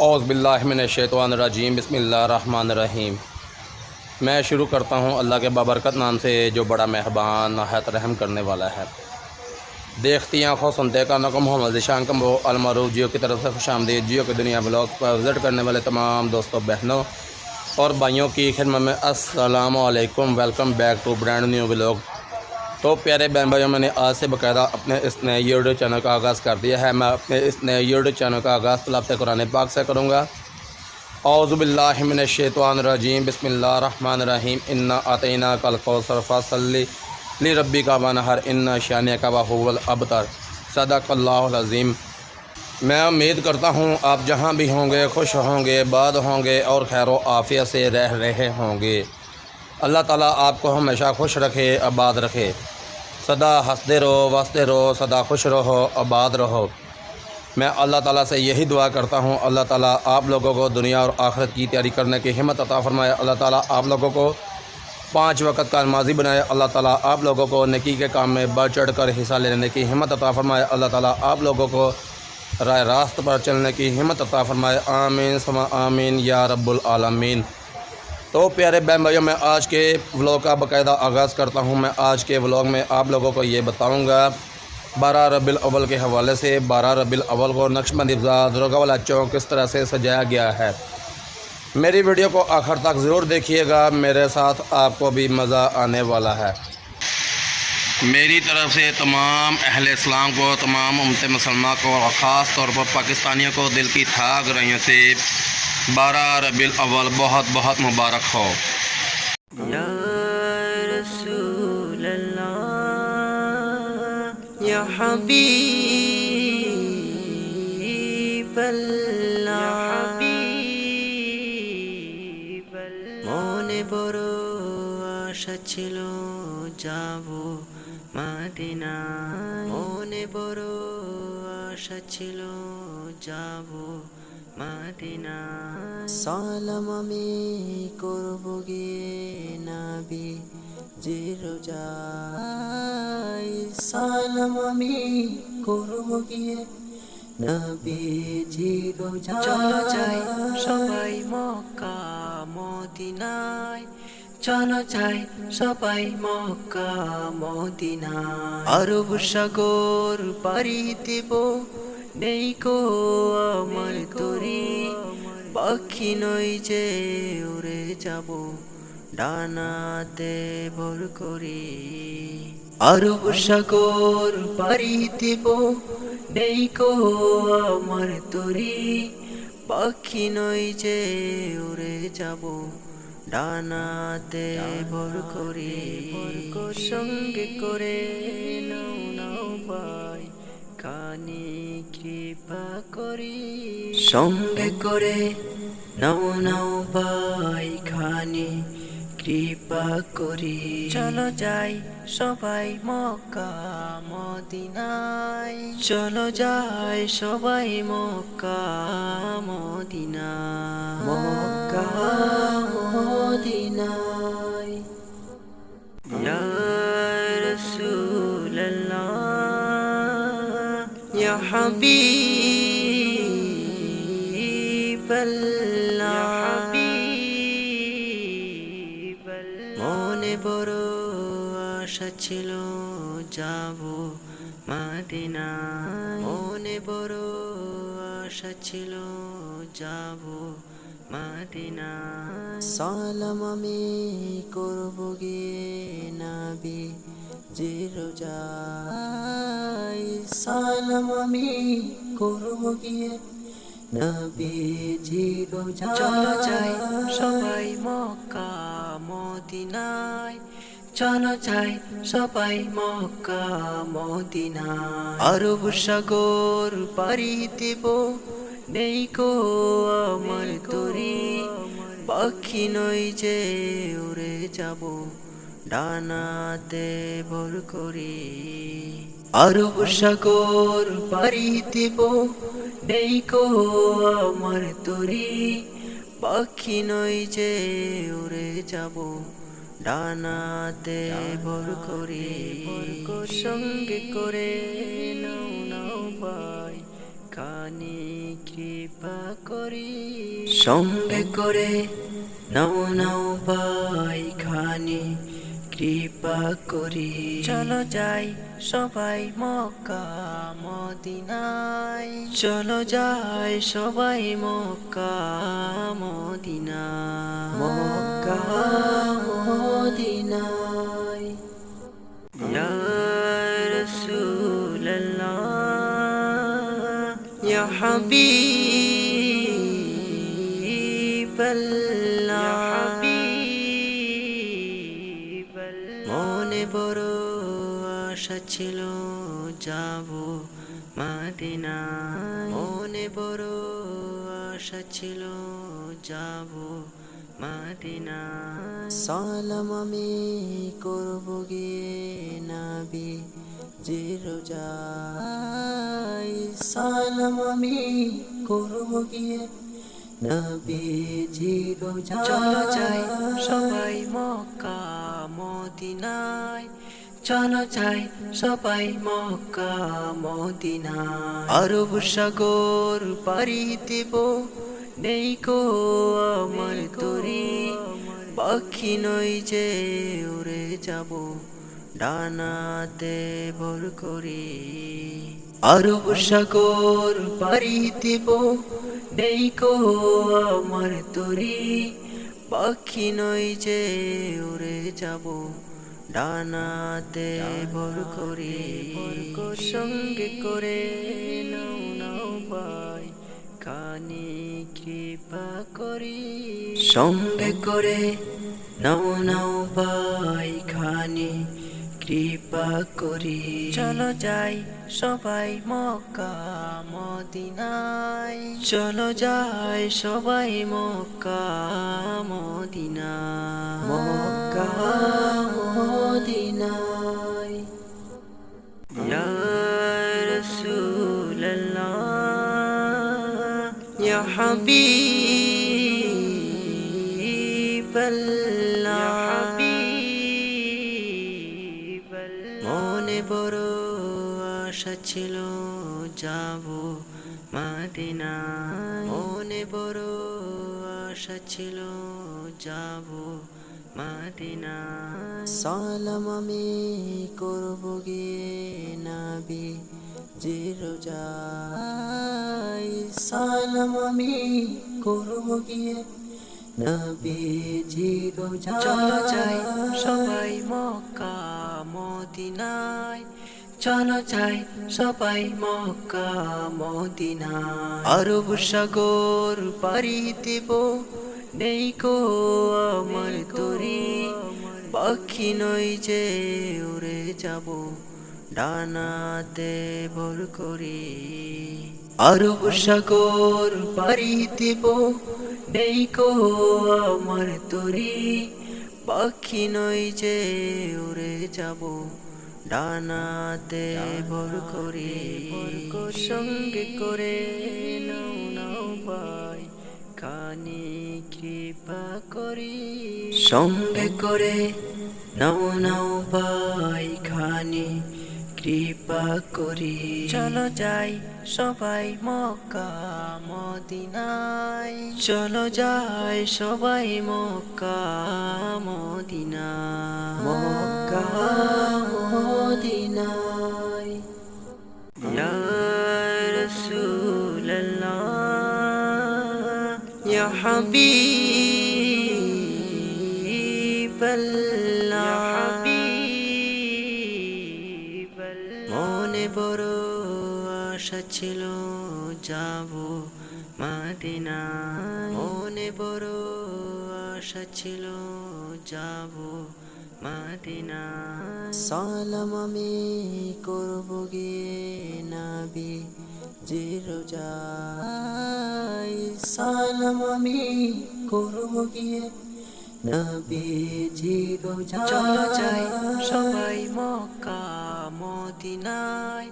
औज़ु बिल्लाहि मिनश्शैतानिर्रजीम बिस्मिल्लाहिर्रहमानिर्रहीम। मैं शुरू करता हूँ अल्लाह के बाबरकत नाम से जो बड़ा मेहरबान नहायत रहम करने वाला है। देखती आँखों सुनते कानों को मोहम्मद ज़ीशान कम्बो अलमारूफ जियो की तरफ से खुशामदीद। जियो की दुनिया ब्लॉग पर विज़िट करने वाले तमाम दोस्तों बहनों और भाइयों की खिदमत में अस्सलामु अलैकुम। Welcome back to brand new vlog. तो प्यारे बहन भाइयों, मैंने आज से बाकायदा अपने इस नए यूट्यूब चैनल का आगाज़ कर दिया है। मैं अपने इस नए यूट्यूब चैनल का आगाज़ तिलावत कुरान पाक से करूँगा। औज़ु बिल्लाहि मिनश्शैतानिर्रजीम बिस्मिल्लाहिर्रहमानिर्रहीम। इन्ना अतैना कल कौसर फसल्लि लिरब्बिका वनहर इन्ना शानिअका हुवल अबतर। सदक़ल्लाहुल अज़ीम। मैं उम्मीद करता हूँ आप जहाँ भी होंगे खुश होंगे, बाद होंगे और खैर व आफ़ियत से रह रहे होंगे। अल्लाह ताला आपको हमेशा खुश रखे, आबाद रखे। सदा हंसते रहो, वसते रहो, सदा खुश रहो, आबाद रहो। मैं अल्लाह ताला से यही दुआ करता हूँ, अल्लाह ताला आप लोगों को दुनिया और आखिरत की तैयारी करने की हिम्मत अता फरमाए। अल्लाह ताला आप लोगों को 5 वक़्त का नमाज़ी बनाए। अल्लाह ताला आप लोगों को नेकी के काम में बढ़ चढ़ कर हिस्सा लेने की हिम्मत अता फरमाए। अल्लाह ताला आप लोगों को राह रास्त पर चलने की हिम्मत अता फरमाए। आमीन सुम्मा आमीन या रब्बुल आलमीन। तो प्यारे बहन भाइयों, मैं आज के व्लॉग का बाकायदा आगाज़ करता हूं। मैं आज के व्लॉग में आप लोगों को ये बताऊंगा 12 रबीउल अव्वल के हवाले से 12 रबीउल अव्वल को नक्शबंदी दरोगा वाला चौक किस तरह से सजाया गया है। मेरी वीडियो को आखिर तक ज़रूर देखिएगा, मेरे साथ आपको भी मज़ा आने वाला है। मेरी तरफ से तमाम अहले इस्लाम को, तमाम उम्मत मुसलमान को और ख़ास तौर पर पाकिस्तानियों को दिल की था गहराइयों से 12 रबीउल अव्वल बहुत बहुत मुबारक हो। या रसूल अल्लाह या हबीब अल्लाह মনে বড় আশা ছিল যাব মদিনায়, মনে বড় আশা ছিল যাব মদিনায়। সালাম আমি করব গিয়ে নবী জি রোজায়, সালাম আমি করব গিয়ে নবী জি রোজায়। চলো যাই সবাই মক্কা মদিনায়, চলো যাই সবাই মক্কা মদিনায়। আরব সাগর পাড়ি দেব নেই কো আমার তরি, পাখি নই যে উড়ে যাব ডানাতে ভর করি। আরব সাগর পাড়ি দেব নেই কো আমার তরি, পাখি নই যে উড়ে যাব ডানাতে ভর করি। সঙ্গে করে নাও নাও ভাই খানি কৃপা করি, সঙ্গে করে নাও নাও ভাই খানি কৃপা করি। চলো যাই সবাই মক্কা মদিনায়, চলো যাই সবাই মক্কা মদিনায়, মক্কা মদিনায়। ইয়া রাসূল আল্লাহ ইয়া হাবিব আল্লাহ, মনে বড় আশা ছিল যাব মদিনায়, মনে বড় আশা ছিল যাব মদিনায়। সালাম আমি করব গিয়ে নবী জি রোজায়, সালাম আমি করব গিয়ে নবী জি রোজায়। চলো যাই সবাই মক্কা মদিনায়, চলো যাই সবাই মক্কা মদিনায়। আরব সাগর পাড়ি দেব নেই কো আমার তরি, পাখি নই যে উড়ে যাব ডানাতে ভর করি। আরব সাগর পাড়ি দেব নেই কো আমার তরি, পাখি নই যে উড়ে যাব ডানাতে ভর করে সঙ্গে করে নাও নাও ভাই খানি কৃপা করি সঙ্গে করে নাও নাও ভাই খানি কৃপা করি চলো যাই সবাই মক্কা মদিনায় চলো যাই সবাই মক্কা মদিনায় মক্কা মদিনায় ইয়া রাসূলুল্লাহ ইয়া হাবিবাল্লাহ মনে বড় আশা ছিল যাব মদিনায় মনে বড় আশা ছিল যাব মদিনায় সালাম আমি করব গিয়ে নবী জিরোজাই সালাম আমি করব গিয়ে নবী জিরোজাই চলো যাই সবাই মক্কা মদিনায় চলো যাই সবাই মক্কা মদিনায় আরব সাগর পাড়ি দেব নেই কো আমার তরি পাখি নই যে উড়ে যাব ডানাতে ভর করি আরব সাগর পাড়ি দেব নেই কো আমার তরি পাখি নই যে উড়ে যাব ডানাতে ভর করি সঙ্গে করে নাও নাও ভাই খানি কৃপা করি সঙ্গে করে নাও নাও ভাই খানি কৃপা করি চলো যাই সবাই মক্কা মদিনায় চলো যাই সবাই মক্কা মদিনায় মক্কা মদিনায় ইয়া রাসূলুল্লাহ ইয়া হাবিবাল্লাহ মনে বড় আশা ছিল যাব মদিনায় মনে বড় আশা ছিল যাব মদিনায় সালাম আমি করব গিয়ে নবী জিরোজাই সালাম আমি করব গিয়ে নবী জিরোজাই চলো যাই সবাই মক্কা মদিনায় চলো যাই সবাই মক্কা মদিনায় আরব সাগর পাড়ি দেব নেই কো আমার তরি পাখি নই যে উড়ে যাব ডানাতে ভর করি আরব সাগর পাড়ি দেব নেই কো আমার তরি পাখি নই যে উড়ে যাব ডানাতে ভর করি সঙ্গে করে নাও নাও ভাই খানি কৃপা করি সঙ্গে করে নাও নাও ভাই খানি কৃপা করি চলো যাই সবাই মক্কা মদিনায় চলো যাই সবাই মক্কা মদিনায় মক্কা মদিনায় ইয়া রাসূলুল্লাহ ইয়া হাবিবাল্লাহ মনে বড় আশা ছিল যাব মদিনায় মনে বড় আশা ছিল যাব মদিনায় সালাম আমি করব গিয়ে নবী জিরোজাই সালাম আমি করব গিয়ে নবী জিরোজাই চলো যাই সবাই মক্কা মদিনায়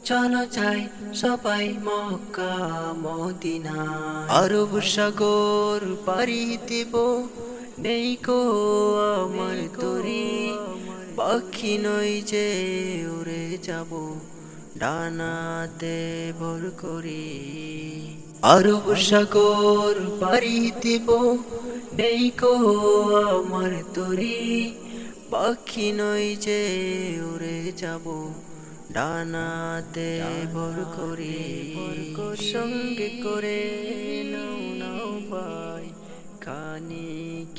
চলো যাই সবাই মক্কা মদিনায় আরব সাগর পাড়ি দেব নেই কো আমার তরি পাখি নই যে উড়ে যাব ডানাতে ভর করি। আরব সাগর পাড়ি দিব, নেই কো আমার তরি, পাখি নই যে উড়ে যাব, ডানাতে ভর করি। সঙ্গে করে নাও নাও ভাই, খানি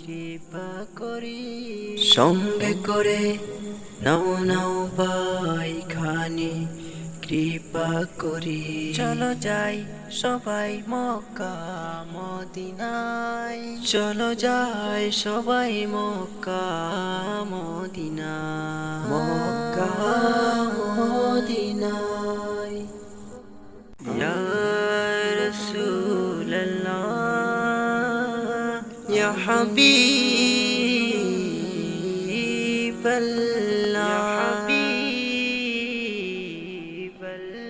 কৃপা করি। সঙ্গে করে নাও নাও ভাই, খানি কৃপা করি। চলো যাই সবাই মক্কা মদিনায়, চলো যাই সবাই মক্কা মদিনায়, মক্কা মদিনায়। ইয়া রাসূলুল্লাহ ইয়া হাবিবাল্লাহ,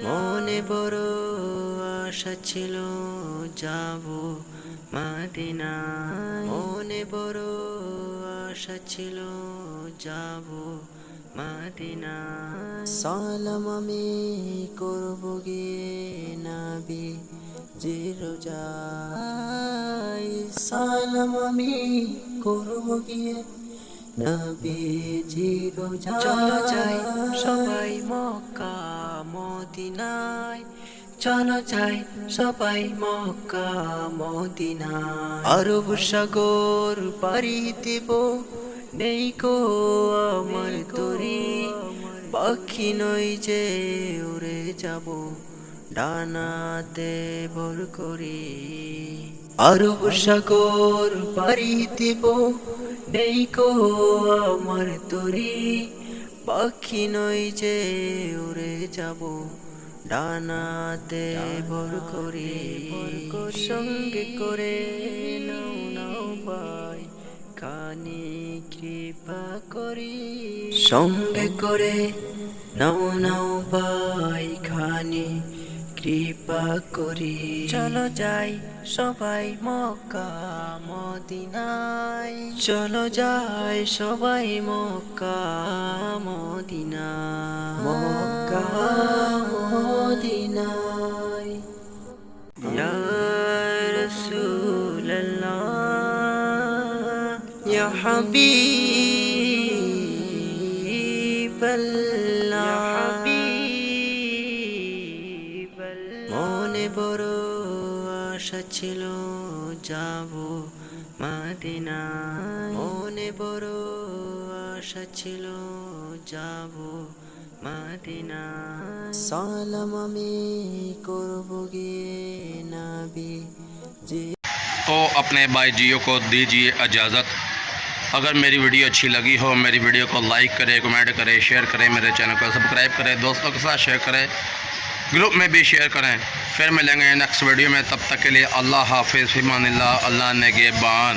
মনে বড় আশা ছিল যাব মদিনায়, মনে বড় আশা ছিল যাব মদিনায়। সালাম আমি করব গিয়ে নবী জি রোজায়, সালাম আমি করব গিয়ে নবীজি রোজায়। চলো যাই সবাই মক্কা মদিনায়, চলো যাই সবাই মক্কা মদিনায়। আরব সাগর পাড়ি দিব, নেই কো আমার তরি, পাখি নই যে উড়ে যাব, ডানাতে ভর করি। আরব সাগর পাড়ি দিব, নেই কো আমার তরি, পাখি নই যে উড়ে যাব, ডানাতে ভর করি। সঙ্গে করে নাও নাও ভাই, খানি কৃপা করি। সঙ্গে করে নাও নাও ভাই, খানি কৃপা করি। চলো যাই সবাই মক্কা মদিনায়, চলো যাই সবাই মক্কা মদিনায়, মক্কা মদিনায়। ইয়া রাসূলুল্লাহ ইয়া হাবিবাল্লাহ, মনে বড় আশা ছিল যাব মদিনায়, মনে বড় আশা ছিল যাব মদিনায়। সালাম আমি করব গিয়ে নবী জি। तो अपने भाई जियो को दीजिए इजाज़त। अगर मेरी वीडियो अच्छी लगी हो मेरी वीडियो को लाइक करें, कमेंट करें, शेयर करें, मेरे चैनल को सब्सक्राइब करें, दोस्तों के साथ शेयर करें, ग्रुप में भी शेयर करें। फिर मिलेंगे नेक्स्ट वीडियो में, तब तक के लिए अल्लाह हाफिज़, फ़िमानिल्लाह, अल्लाह नेगेबान।